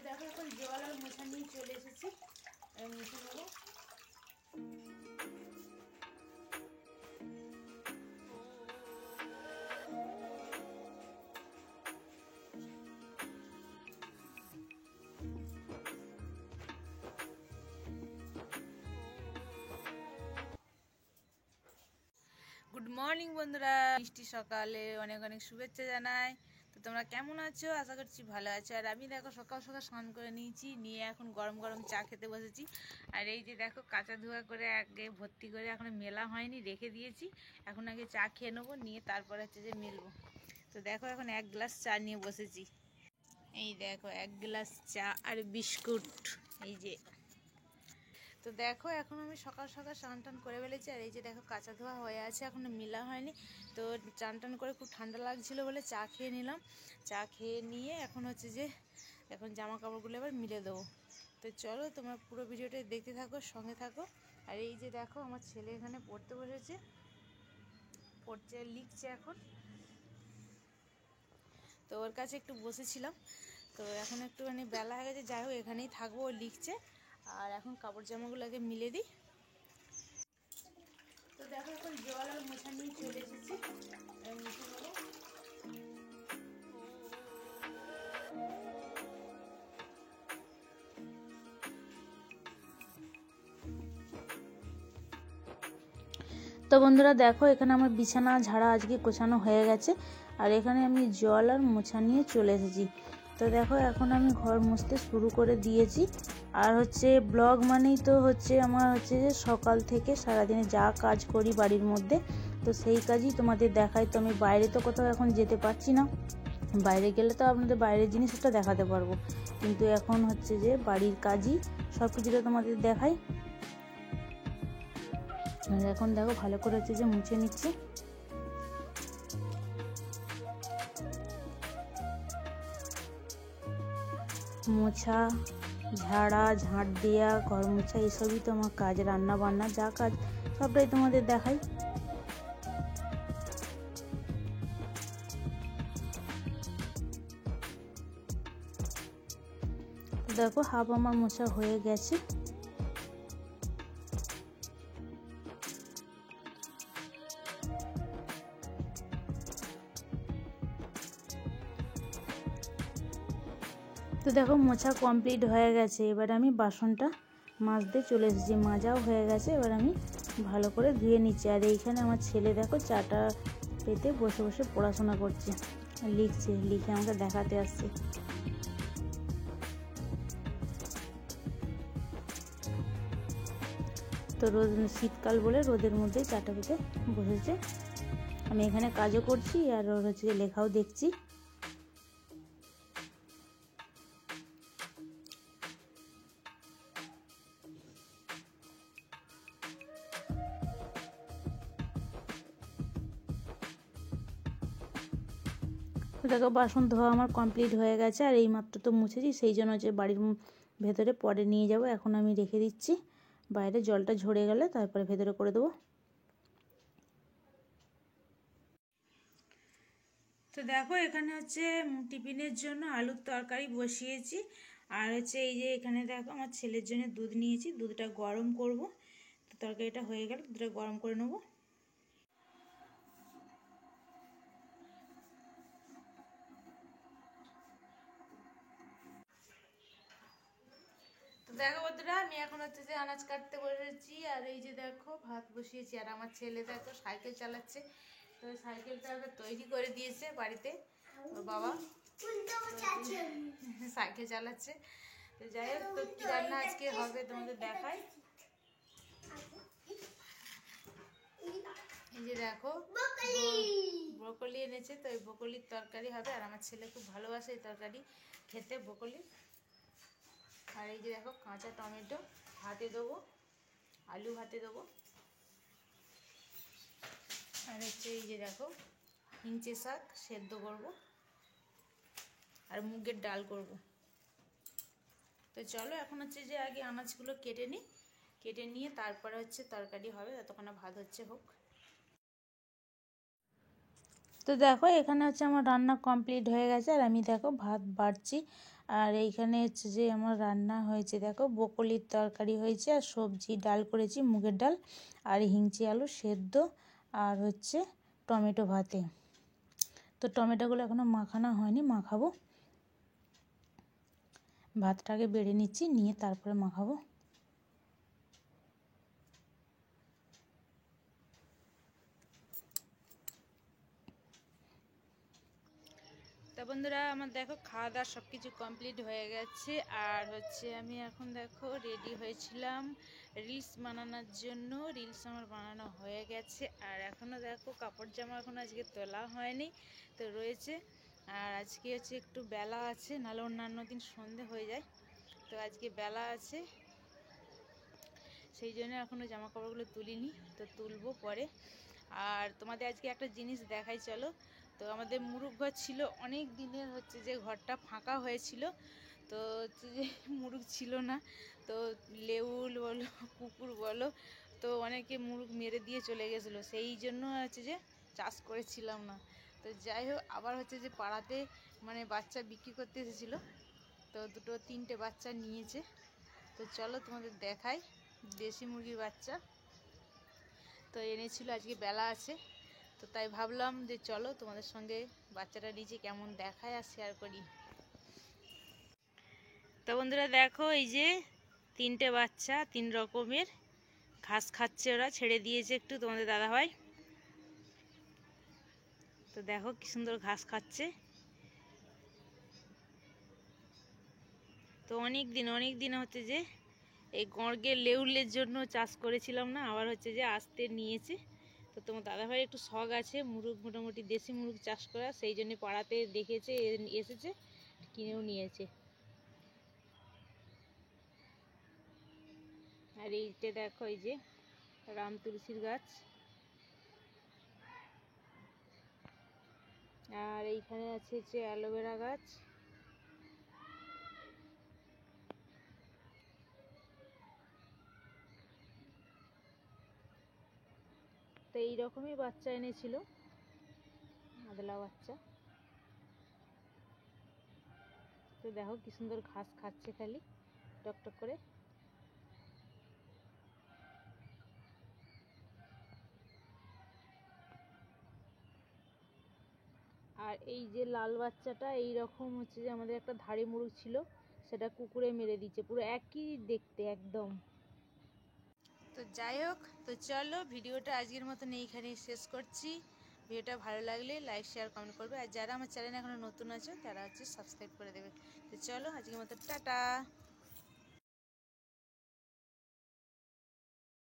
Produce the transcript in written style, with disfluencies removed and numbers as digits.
দেখো এখন জল আর মোছা নিয়ে চলে এসেছি, মুছে নেবো। গুড মর্নিং বন্ধুরা, মিষ্টি সকালে অনেক অনেক শুভেচ্ছা জানাই। তো তোমরা কেমন আছো? আশা করছি ভালো আছো। আর আমি দেখো সকাল সকাল স্নান করে নিয়েছি, নিয়ে এখন গরম গরম চা খেতে বসেছি। আর এই যে দেখো কাঁচা ধোয়া করে আগে ভর্তি করে এখন মেলা হয়নি, রেখে দিয়েছি। এখন আগে চা খেয়ে নেবো, নিয়ে তারপর হচ্ছে যে মেলবো। তো দেখো এখন এক গ্লাস চা নিয়ে বসেছি। এই দেখো এক গ্লাস চা আর বিস্কুট, এই যে। তো দেখো এখন আমি সকাল সকাল স্নান টান করে ফেলেছি। আর এই যে দেখো কাঁচা ধোয়া হয়ে আছে, এখনো মেলা হয়নি। তো চান টান করে খুব ঠান্ডা লাগছিল বলে চা খেয়ে নিলাম। চা খেয়ে নিয়ে এখন হচ্ছে যে এখন জামা কাপড়গুলো এবার মিলে দেবো। তো চলো তোমরা পুরো ভিডিওটা দেখতে থাকো, সঙ্গে থাকো। আর এই যে দেখো আমার ছেলে এখানে পড়তে বসেছে, পড়ছে, লিখছে এখন। তো ওর কাছে একটু বসেছিলাম। তো এখন একটুখানি বেলা হয়ে গেছে, যাই হোক এখানেই থাকবো, ও লিখছে। আর এখন কাপড় জামাগুলো আগে মিলে দিই। তো দেখো এখন জল আর মোছা নিয়ে চলে এসেছি, মুছে নেবো। তো বন্ধুরা দেখো এখানে আমার বিছানা ঝাড়া আজকে গোছানো হয়ে গেছে। আর এখানে আমি জল আর মোছা নিয়ে চলে এসেছি। তো দেখো এখন আমি ঘর মুছতে শুরু করে দিয়েছি। আর হচ্ছে ব্লগ মানেই তো হচ্ছে আমার হচ্ছে যে সকাল থেকে সারাদিনে যা কাজ করি বাড়ির মধ্যে, তো সেই কাজই তোমাদের দেখাই। তো আমি বাইরে তো কোথাও এখন যেতে পারছি না, বাইরে গেলে তো আপনাদের বাইরের জিনিসটা দেখাতে পারবো, কিন্তু এখন হচ্ছে যে বাড়ির কাজই সব কিছুটা তোমাদের দেখাই। আর এখন দেখো ভালো করে হচ্ছে যে মুছে নিচ্ছি। মোছা, ঝাড়া, ঝাঁট দেওয়া, ঘর মোছা এসবই তো আমার কাজ। রান্না বান্না যা কাজ সবটাই তোমাদের দেখাই। দেখো হাফ আমার মোছা হয়ে গেছে। তো দেখো মোছা কমপ্লিট হয়ে গেছে, এবার আমি বাসনটা মাজতে চলে এসেছি। মাজাও হয়ে গেছে, এবার আমি ভালো করে ধুয়ে নিচ্ছি। আর এইখানে আমার ছেলে দেখো চাটা পেতে বসে বসে পড়াশোনা করছে, লিখছে, লিখে আমাকে দেখাতে আসছে। তো রোদ, শীতকাল বলে রোদের মধ্যেই চাটা পেতে বসেছে। আমি এখানে কাজও করছি আর ওর হচ্ছে লেখাও দেখছি। দেখো বাসন ধোয়া আমার কমপ্লিট হয়ে গেছে। আর এইমাত্র তো মুছেছি, সেই জন্য হচ্ছে বাড়ির ভেতরে পরে নিয়ে যাব। এখন আমি রেখে দিচ্ছি, বাইরে জলটা ঝরে গেলে তারপরে ভেতরে করে দেবো। তো দেখো এখানে হচ্ছে টিফিনের জন্য আলুর তরকারি বসিয়েছি। আর হচ্ছে এই যে এখানে দেখো আমার ছেলের জন্য দুধ নিয়েছি, দুধটা গরম করব। তো তরকারিটা হয়ে গেল, দুধটা গরম করে নেবো। তো দেখো বন্ধুরা আমি এখন হচ্ছে যে আনাজ কাটতে বসেছি। আর এই যে দেখো ভাত বসিয়েছি। আর আমার ছেলে দেখো সাইকেল চালাচ্ছে। তো সাইকেলটা তৈরি করে দিয়েছে বাড়িতে ওর বাবা, সাইকেল চালাচ্ছে। তো যাই হোক, তো কি রান্না আজকে হবে তোমাদের দেখাই। এই যে দেখো ব্রোকলি এনেছে, তো এই ব্রোকলির তরকারি হবে। আর আমার ছেলে খুব ভালোবাসে এই তরকারি খেতে, ব্রোকলি। আর এই যে দেখো কাঁচা টমেটো ভাতে দেবো, আলু ভাতে দেবো। আর হচ্ছে এই যে দেখো হিঞ্চে শাক সেদ্ধ করব, আর মুগের ডাল করব। তো চলো এখন হচ্ছে যে আগে আনাজগুলো কেটে নিই, কেটে নিয়ে তারপরে হচ্ছে তরকারি হবে, ততক্ষণ ভাত হচ্ছে হোক। তো দেখো এখানে হচ্ছে আমার রান্না কমপ্লিট হয়ে গেছে, আর আমি দেখো ভাত বাড়ছি। আর এইখানে হচ্ছে যে আমার রান্না হয়েছে, দেখো বকলির তরকারি হয়েছে, আর সবজি ডাল করেছি মুগের ডাল, আর হিংচি আলু সেদ্ধ, আর হচ্ছে টমেটো ভাতে। তো টমেটোগুলো এখনও মাখানো হয়নি, মাখাবো। ভাতটাকে বেড়ে নিচ্ছি, নিয়ে তারপরে মাখাবো। তা বন্ধুরা আমার দেখো খাওয়া দাওয়া সব কিছু কমপ্লিট হয়ে গেছে, আর হচ্ছে আমি এখন দেখো রেডি হয়েছিলাম রিলস বানানোর জন্য। রিলস আমার বানানো হয়ে গেছে, আর এখনও দেখো কাপড় জামা এখনও আজকে তোলা হয়নি, তো রয়েছে। আর আজকে হচ্ছে একটু বেলা আছে, নাহলে অন্যান্য দিন সন্ধে হয়ে যায়, তো আজকে বেলা আছে, সেই জন্য এখনও জামা কাপড়গুলো তুলিনি, তো তুলবো পরে। আর তোমাদের আজকে একটা জিনিস দেখাই চলো। তো আমাদের মুরগ ঘর ছিল অনেক দিনের, হচ্ছে যে ঘরটা ফাঁকা হয়েছিল, তো হচ্ছে যে মুরগ ছিল না, তো লেউল বলো কুকুর বলো, তো অনেকে মুরগ মেরে দিয়ে চলে গেছিলো, সেই জন্য হচ্ছে যে চাষ করেছিলাম না। তো যাই হোক আবার হচ্ছে যে পাড়াতে মানে বাচ্চা বিক্রি করতে এসেছিলো, তো দুটো তিনটে বাচ্চা নিয়েছে, তো চলো তোমাদের দেখাই দেশি মুরগির বাচ্চা। তো এনেছিল, আজকে বেলা আছে, তো তাই ভাবলাম যে চলো তোমাদের সঙ্গে বাচ্চাটা নিচে কেমন দেখায় আর শেয়ার করি। তো বন্ধুরা দেখো এই যে তিনটে বাচ্চা, তিন রকমের ঘাস খাচ্ছে, ওরা ছেড়ে দিয়েছে একটু তোমাদের দাদাভাই। তো দেখো কি সুন্দর ঘাস খাচ্ছে। তো অনেক দিন হচ্ছে যে এই গড়গের লেউলের জন্য চাষ করেছিলাম না, আবার হচ্ছে যে আসতে নিয়েছে। তো তোমার দাদাভাই একটু শখ আছে মুরগ, মোটামুটি দেশি মুরগ চাষ করা, সেই জন্য পাড়াতে দেখেছে, এসেছে, কিনেও নিয়েছে। আর এইটা দেখো এই যে রাম তুলসীর গাছ, আর এইখানে আছে হচ্ছে অ্যালোভেরা গাছ। তো এইরকমই বাচ্চা এনেছিল, আদলা বাচ্চা। তো দেখো কি সুন্দর ঘাস খাচ্ছে খালি টকটক করে। আর এই যে লাল বাচ্চাটা এইরকম হচ্ছে যে আমাদের একটা ধাড়ি মুরগ ছিল, সেটা কুকুরে মেরে দিচ্ছে, পুরো একই দেখতে একদম। তো যাই হোক, তো চলো ভিডিওটা আজকের মতন এইখানেই শেষ করছি। ভিডিওটা ভালো লাগলে লাইক শেয়ার কমেন্ট করবে, আর যারা আমার চ্যানেলে এখনো নতুন আছে তারা হচ্ছে সাবস্ক্রাইব করে দেবে। তো চলো আজকের মতো টাটা।